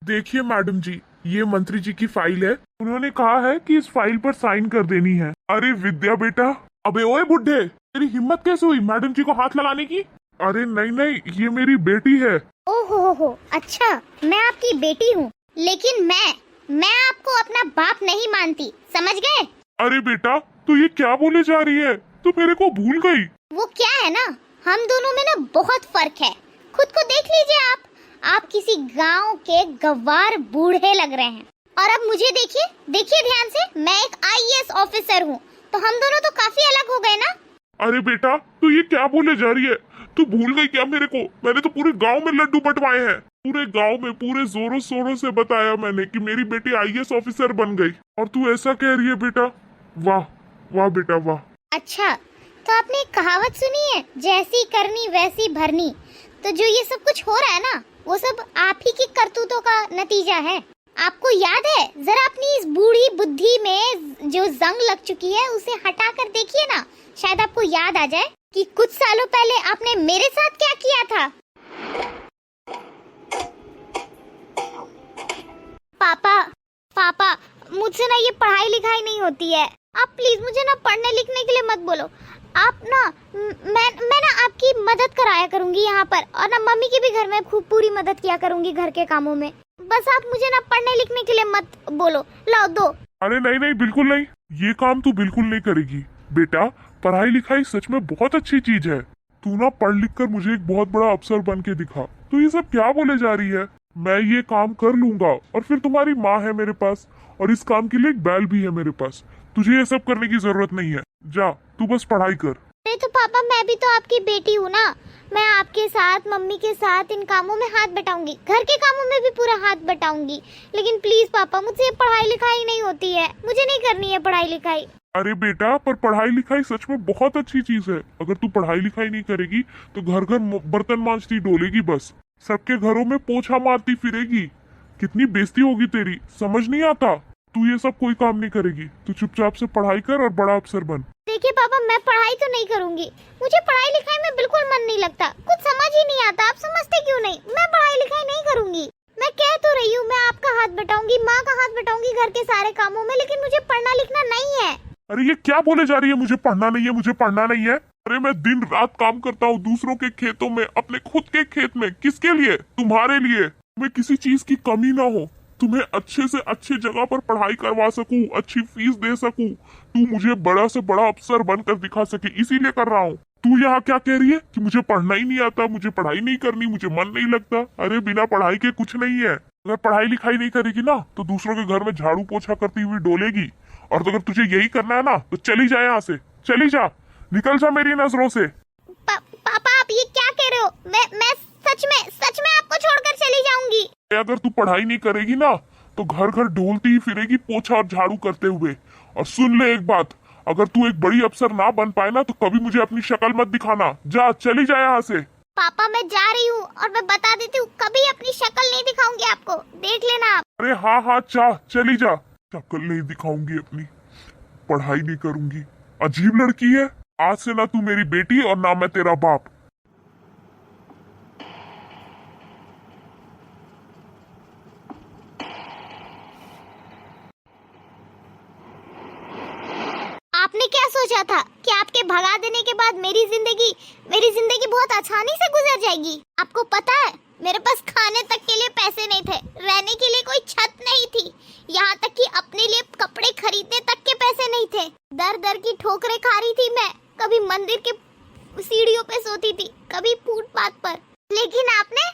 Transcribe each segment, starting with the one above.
देखिए मैडम जी, ये मंत्री जी की फाइल है। उन्होंने कहा है कि इस फाइल पर साइन कर देनी है। अरे विद्या बेटा, अबे ओए बुड्ढे, तेरी हिम्मत कैसे हुई मैडम जी को हाथ लगाने की? अरे नहीं नहीं, ये मेरी बेटी है। ओहो, अच्छा मैं आपकी बेटी हूँ, लेकिन मैं आपको अपना बाप नहीं मानती, समझ गए? अरे बेटा, तू ये क्या बोले जा रही है? तू मेरे को भूल गई। वो क्या है ना, हम दोनों में ना बहुत फर्क है। खुद को देख लीजिए आप किसी गांव के गवार बूढ़े लग रहे हैं, और अब मुझे देखिए ध्यान से, मैं एक आईएएस ऑफिसर हूँ, तो हम दोनों तो काफी अलग हो गए ना। अरे बेटा, तू ये क्या बोले जा रही है? तू भूल गई क्या मेरे को? मैंने तो पूरे गांव में लड्डू बंटवाए हैं। पूरे गांव में पूरे जोरों शोरों से बताया मैंने कि मेरी बेटी आईएएस ऑफिसर बन गई, और तू ऐसा कह रही है बेटा? वाह वाह बेटा वाह। अच्छा, तो आपने एक कहावत सुनी है, जैसी करनी वैसी भरनी। तो जो ये सब कुछ हो रहा है ना, वो सब आप ही की करतूतों का नतीजा है। आपको याद है, जरा अपनी इस बूढ़ी बुद्धि में जो जंग लग चुकी है उसे हटा कर देखिए ना, शायद आपको याद आ जाए कि कुछ सालों पहले आपने मेरे साथ क्या किया था। पापा, मुझसे ना ये पढ़ाई लिखाई नहीं होती है। आप प्लीज मुझे ना पढ़ने लिखने के लिए मत बोलो। आप ना मैं ना आपकी मदद कराया करूंगी यहाँ पर, और ना मम्मी की भी घर में खूब पूरी मदद किया करूंगी घर के कामों में। बस आप मुझे ना पढ़ने लिखने के लिए मत बोलो, लाओ दो। अरे नहीं नहीं, बिल्कुल नहीं, ये काम तू बिल्कुल नहीं करेगी बेटा। पढ़ाई लिखाई सच में बहुत अच्छी चीज है। तू ना पढ़ लिख कर मुझे एक बहुत बड़ा अफसर बन के दिखा। तू ये सब क्या बोले जा रही है? मैं ये काम कर लूंगा, और फिर तुम्हारी माँ है मेरे पास, और इस काम के लिए एक बैल भी है मेरे पास। तुझे ये सब करने की जरूरत नहीं है। जा, तू बस पढ़ाई कर। अरे तो पापा, मैं भी तो आपकी बेटी हूँ ना। मैं आपके साथ, मम्मी के साथ इन कामों में हाथ बटाऊंगी, घर के कामों में भी पूरा हाथ बटाऊंगी। लेकिन प्लीज पापा, मुझसे पढ़ाई लिखाई नहीं होती है, मुझे नहीं करनी है पढ़ाई लिखाई। अरे बेटा, पर पढ़ाई लिखाई सच में बहुत अच्छी चीज है। अगर तू पढ़ाई लिखाई नहीं करेगी तो घर घर बर्तन मांजती डोलेगी, बस सबके घरों में पोछा मारती फिरेगी। कितनी बेइज्जती होगी तेरी, समझ नहीं आता? तू ये सब कोई काम नहीं करेगी। तू चुपचाप से पढ़ाई कर और बड़ा अफसर बन। देखिए पापा, मैं पढ़ाई तो नहीं करूंगी, मुझे पढ़ाई लिखाई में बिल्कुल मन नहीं लगता, कुछ समझ ही नहीं आता। आप समझते क्यों नहीं? मैं पढ़ाई लिखाई नहीं करूंगी। मैं कह तो रही हूँ, मैं आपका हाथ बटाऊंगी, माँ का हाथ बटाऊंगी घर के सारे कामों में, लेकिन मुझे पढ़ना लिखना नहीं है। अरे ये क्या बोले जा रही है? मुझे पढ़ना नहीं है, मुझे पढ़ना नहीं है। अरे मैं दिन रात काम करता हूँ दूसरों के खेतों में, अपने खुद के खेत में। किसके लिए? तुम्हारे लिए। तुम्हें किसी चीज की कमी ना हो, तुम्हें अच्छे से अच्छी जगह पर पढ़ाई करवा सकूं, अच्छी फीस दे सकूं, तू मुझे बड़ा से बड़ा अफसर बनकर दिखा सके, इसीलिए कर रहा हूँ। तू यहाँ क्या कह रही है कि मुझे पढ़ना ही नहीं आता, मुझे पढ़ाई नहीं करनी, मुझे मन नहीं लगता? अरे बिना पढ़ाई के कुछ नहीं है। अगर पढ़ाई लिखाई नहीं करेगी ना तो दूसरों के घर में झाड़ू पोछा करती हुई डोलेगी। और तो अगर तुझे यही करना है ना तो चली जा यहाँ से, चली जा, निकल जा मेरी नजरों से। पापा, आप ये क्या कह रहे हो? मैं सच में आपको छोड़कर चली जाऊंगी। अगर तू पढ़ाई नहीं करेगी ना तो घर घर ढोलती ही फिरेगी पोछा और झाड़ू करते हुए। और सुन ले एक बात, अगर तू एक बड़ी अफसर ना बन पाए ना तो कभी मुझे अपनी शक्ल मत दिखाना। जा, चली जा यहाँ से। पापा, मैं जा रही हूँ, और मैं बता देती हूँ, कभी अपनी शक्ल नहीं दिखाऊंगी आपको, देख लेना आप। अरे हाँ हाँ, चली जा। शक्ल नहीं दिखाऊंगी अपनी, पढ़ाई नहीं करूंगी। अजीब लड़की है। आज से ना तू मेरी बेटी और ना मैं तेरा बाप। आपने क्या सोचा था कि आपके भगा देने के बाद मेरी जिंदगी बहुत आसानी से गुजर जाएगी? आपको पता है, मेरे पास खाने तक के लिए पैसे नहीं थे, रहने के लिए कोई छत नहीं थी, यहाँ तक कि अपने लिए कपड़े खरीदने तक के पैसे नहीं थे। दर दर की ठोकरें खा रही थी मैं, कभी मंदिर के सीढ़ियों पे सोती थी, कभी फुटपाथ पर। लेकिन आपने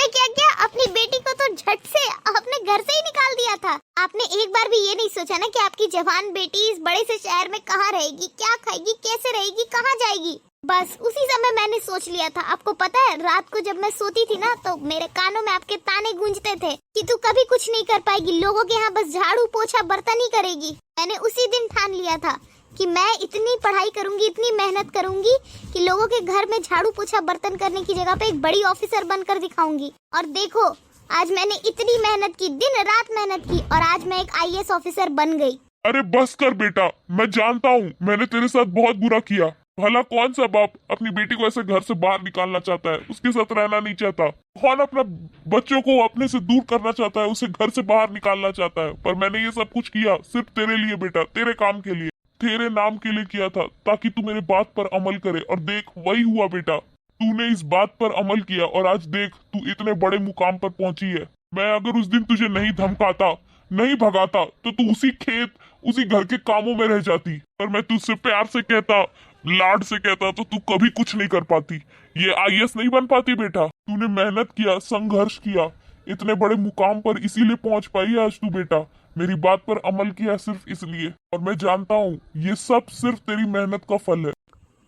क्या किया? अपनी बेटी को तो झट से अपने घर से ही निकाल दिया था। आपने एक बार भी ये नहीं सोचा ना कि आपकी जवान बेटी इस बड़े से शहर में कहाँ रहेगी, क्या खाएगी, कैसे रहेगी, कहाँ जाएगी? बस उसी समय मैंने सोच लिया था। आपको पता है, रात को जब मैं सोती थी ना तो मेरे कानों में आपके ताने गूंजते थे कि तू कभी कुछ नहीं कर पाएगी, लोगों के यहाँ बस झाड़ू पोछा बर्तन ही करेगी। मैंने उसी दिन ठान लिया था कि मैं इतनी पढ़ाई करूंगी, इतनी मेहनत करूंगी कि लोगों के घर में झाड़ू पोछा बर्तन करने की जगह पे एक बड़ी ऑफिसर बनकर दिखाऊंगी। और देखो, आज मैंने इतनी मेहनत की, दिन रात मेहनत की, और आज मैं एक आईएएस ऑफिसर बन गई। अरे बस कर बेटा, मैं जानता हूँ मैंने तेरे साथ बहुत बुरा किया, भला कौन सा बाप अपनी बेटी को ऐसे घर से बाहर निकालना चाहता है, उसके साथ रहना नहीं चाहता? कौन अपना बच्चों को अपने से दूर करना चाहता है, उसे घर से बाहर निकालना चाहता है? पर मैंने ये सब कुछ किया सिर्फ तेरे लिए बेटा, तेरे काम के लिए, तेरे नाम के लिए किया था, ताकि तू मेरे बात पर अमल करे। और देख वही हुआ बेटा, तूने इस बात पर अमल किया और आज देख तू इतने बड़े मुकाम पर पहुंची है। मैं अगर उस दिन तुझे नहीं धमकाता, नहीं भगाता, तो तू उसी खेत, उसी घर के कामों में रह जाती। पर मैं तुझसे प्यार से कहता, लाड से कहता, तो तू कभी कुछ नहीं कर पाती, ये आईएएस नहीं बन पाती बेटा। तूने मेहनत किया, संघर्ष किया, इतने बड़े मुकाम पर इसीलिए पहुंच पाई है आज तू बेटा। मेरी बात पर अमल किया सिर्फ इसलिए, और मैं जानता हूँ ये सब सिर्फ तेरी मेहनत का फल है।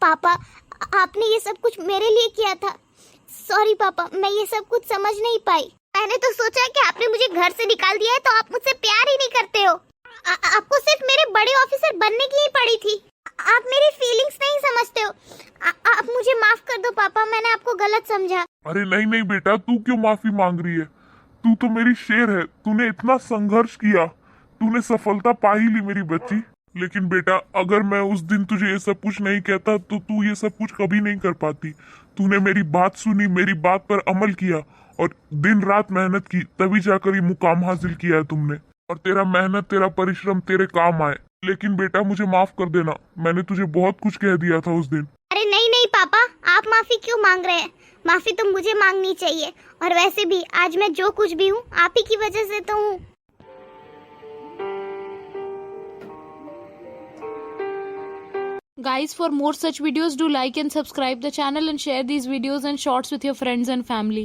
पापा, आपने ये सब कुछ मेरे लिए किया था। सॉरी पापा, मैं ये सब कुछ समझ नहीं पाई। मैंने तो सोचा कि आपने मुझे घर से निकाल दिया है तो आप मुझसे प्यार ही नहीं करते हो। आपको सिर्फ मेरे बड़े ऑफिसर बनने की ही पड़ी थी। आप मेरी फीलिंग्स नहीं समझते हो। आप मुझे माफ कर दो पापा, मैंने आपको गलत समझा। अरे नहीं नहीं बेटा, तू क्यों माफी मांग रही है? तू तो मेरी शेर है, तूने इतना संघर्ष किया, तूने सफलता पा ही ली मेरी बच्ची। लेकिन बेटा अगर मैं उस दिन तुझे ये सब कुछ नहीं कहता तो तू ये सब कुछ कभी नहीं कर पाती। तूने मेरी बात सुनी, मेरी बात पर अमल किया और दिन रात मेहनत की, तभी जाकर ये मुकाम हासिल किया है तुमने। और तेरा मेहनत, तेरा परिश्रम तेरे काम आए। लेकिन बेटा मुझे माफ कर देना, मैंने तुझे बहुत कुछ कह दिया था उस दिन। अरे नहीं नहीं पापा, आप माफी क्यों मांग रहे हैं? माफी तो मुझे मांगनी चाहिए। और वैसे भी आज मैं जो कुछ भी हूँ आप ही की वजह से तो हूँ। Guys, for more such videos, do like and subscribe the channel and share these videos and shorts with your friends and family.